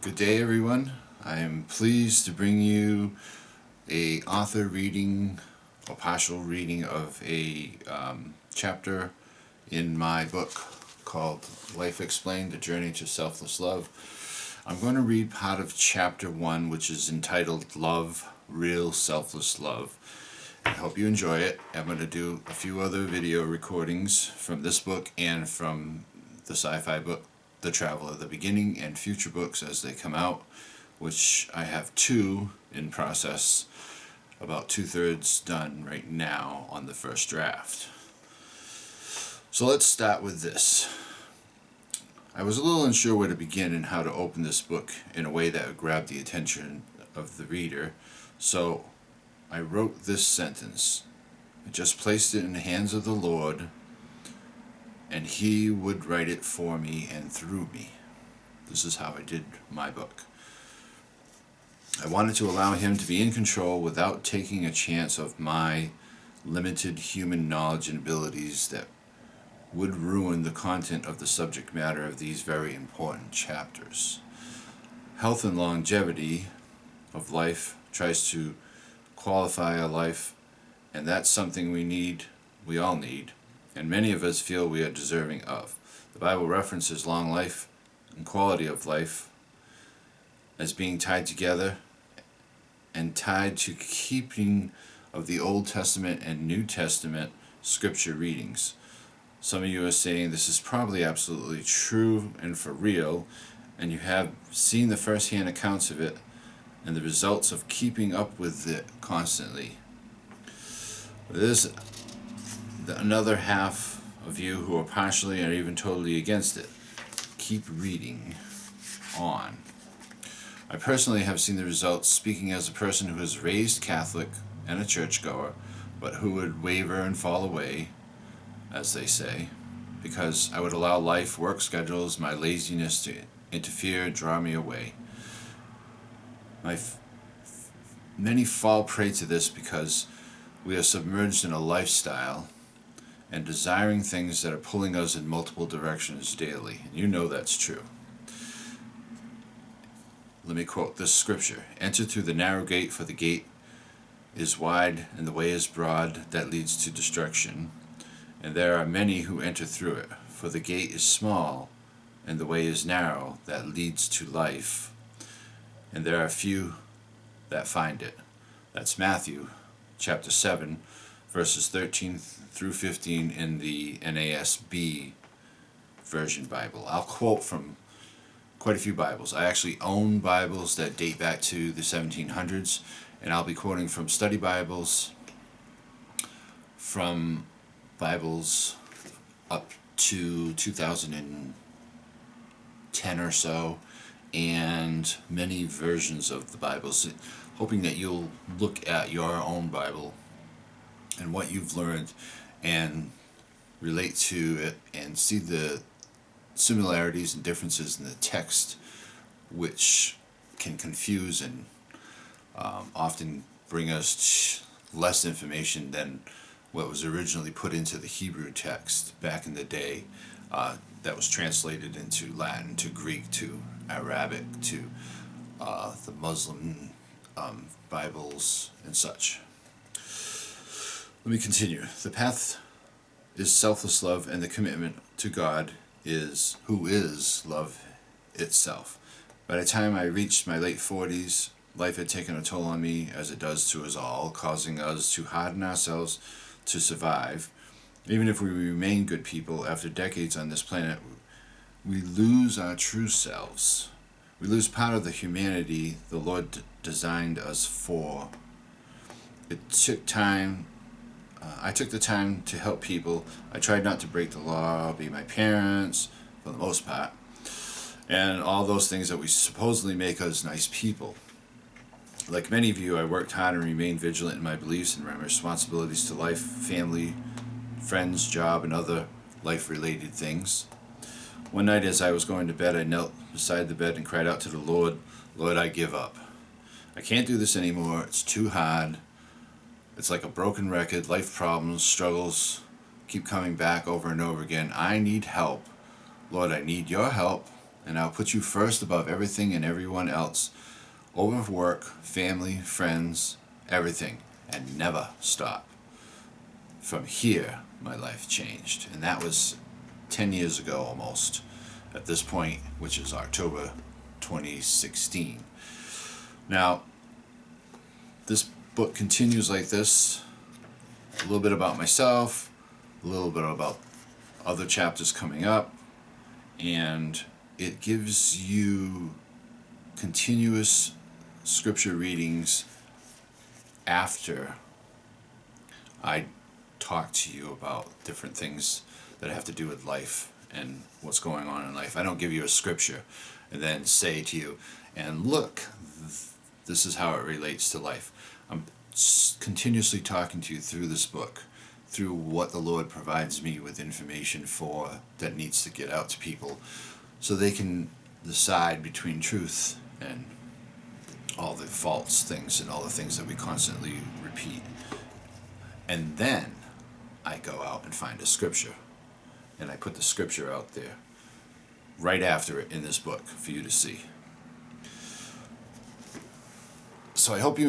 Good day, everyone. I am pleased to bring you a author reading, a partial reading of a chapter in my book called Life Explained, The Journey to Selfless Love. I'm going to read part of chapter 1, which is entitled Love, Real Selfless Love. I hope you enjoy it. I'm going to do a few other video recordings from this book and from the sci-fi book, The Traveler, the beginning and future books as they come out, which I have 2 in process, about 2/3 done right now on the first draft. So let's start with this. I was a little unsure where to begin and how to open this book in a way that would grab the attention of the reader, so I wrote this sentence: I just placed it in the hands of the Lord, and He would write it for me and through me. This is how I did my book. I wanted to allow Him to be in control without taking a chance of my limited human knowledge and abilities that would ruin the content of the subject matter of these very important chapters. Health and longevity of life tries to qualify a life, and that's something we all need, and many of us feel we are deserving of. The Bible references long life and quality of life as being tied together and tied to keeping of the Old Testament and New Testament scripture readings. Some of you are saying this is probably absolutely true and for real, and you have seen the first-hand accounts of it and the results of keeping up with it constantly. There's another half of you who are partially or even totally against it. Keep reading on. I personally have seen the results, speaking as a person who was raised Catholic and a churchgoer, but who would waver and fall away, as they say, because I would allow life, work schedules, my laziness to interfere and draw me away. Many fall prey to this because we are submerged in a lifestyle and desiring things that are pulling us in multiple directions daily. And you know that's true. Let me quote this scripture: Enter through the narrow gate, for the gate is wide and the way is broad that leads to destruction, and there are many who enter through it. For the gate is small and the way is narrow that leads to life, and there are few that find it. That's Matthew chapter 7, verses 13 through 15 in the NASB version Bible. I'll quote from quite a few Bibles. I actually own Bibles that date back to the 1700s, and I'll be quoting from study Bibles, from Bibles up to 2010 or so, and many versions of the Bibles, hoping that you'll look at your own Bible and what you've learned and relate to it and see the similarities and differences in the text, which can confuse and often bring us less information than what was originally put into the Hebrew text back in the day, that was translated into Latin, to Greek, to Arabic, to the Muslim Bibles and such. Let me continue. The path is selfless love, and the commitment to God who is love itself. By the time I reached my late 40s, life had taken a toll on me, as it does to us all, causing us to harden ourselves to survive. Even if we remain good people, after decades on this planet, we lose our true selves. We lose part of the humanity the Lord designed us for. It took time. I took the time to help people. I tried not to break the law, be my parents, for the most part, and all those things that we supposedly make us nice people. Like many of you, I worked hard and remained vigilant in my beliefs and my responsibilities to life, family, friends, job, and other life-related things. One night as I was going to bed, I knelt beside the bed and cried out to the Lord, Lord, I give up. I can't do this anymore. It's too hard. It's like a broken record. Life problems, struggles keep coming back over and over again. I need help. Lord, I need your help. and I'll put you first above everything and everyone else, over work, family, friends, everything, and never stop. From here, my life changed, and that was 10 years ago almost, at this point, which is October 2016. Now, this book continues like this, a little bit about myself, a little bit about other chapters coming up, and it gives you continuous scripture readings after I talk to you about different things that have to do with life and what's going on in life. I don't give you a scripture and then say to you, and look, this is how it relates to life. I'm continuously talking to you through this book, through what the Lord provides me with information for that needs to get out to people so they can decide between truth and all the false things and all the things that we constantly repeat. And then I go out and find a scripture, and I put the scripture out there right after it in this book for you to see. So I hope you